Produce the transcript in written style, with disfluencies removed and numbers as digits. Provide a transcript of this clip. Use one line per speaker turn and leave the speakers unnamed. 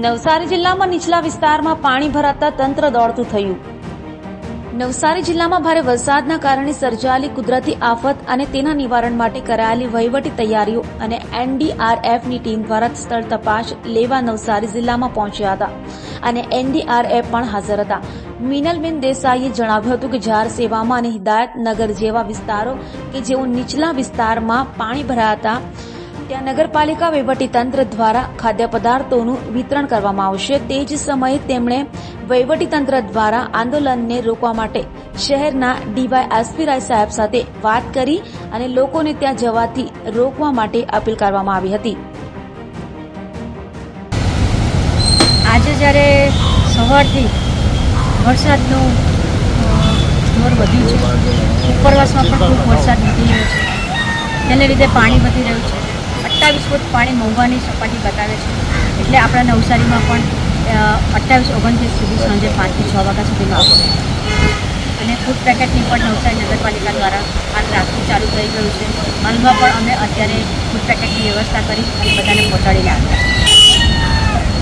નવસારી જિલ્લામાં નીચલા વિસ્તારમાં પાણી ભરાતા તંત્ર દોડતું થયું। નવસારી જિલ્લામાં ભારે વરસાદના કારણે સર્જાયેલી કુદરતી આફત અને તેના નિવારણ માટે કરાયેલી વહીવટી તૈયારીઓ અને એનડીઆરએફની ટીમ દ્વારા સ્થળ તપાસ લેવા નવસારી જિલ્લામાં પહોંચ્યા હતા અને એનડીઆરએફ પણ હાજર હતા। મિનલબેન દેસાઈએ જણાવ્યું હતું કે જાર સેવામાં અને હિદાયતનગર જેવા વિસ્તારો કે જેઓ નીચલા વિસ્તારમાં પાણી ભરાયા હતા ત્યાં નગરપાલિકા વહીવટીતંત્ર દ્વારા ખાદ્ય પદાર્થોનું વિતરણ કરવામાં આવશે। તે જ સમયે તેમણે વહીવટીતંત્ર દ્વારા આંદોલનને રોકવા માટે શહેરના ડીવાયએસપી રાય સાહેબ સાથે વાત કરી અને લોકોને ત્યાં જવાથી રોકવા માટે અપીલ કરવામાં આવી હતી।
આજે જ્યારે સવારથી વરસાદનું જોર વધ્યું છે, ઉપરવાસમાં પણ ખૂબ વરસાદ વધી રહ્યો છે, તેને લીધે પાણી વધી રહ્યું છે। 28 ફૂટ પાણી મહુવાની સપાટી બતાવે છે, એટલે આપણા નવસારીમાં પણ 28-29 સુધી સાંજે 5 થી 6 વાગ્યા સુધીમાં આવશે। અને ફૂડ પેકેટની પણ નવસારી નગરપાલિકા દ્વારા આ ટ્રાફિક ચાલુ થઈ ગયું છે। હાલમાં પણ અમે અત્યારે ફૂડ પેકેટની વ્યવસ્થા કરી અને બધાને પહોંચાડીને આવ્યા છે।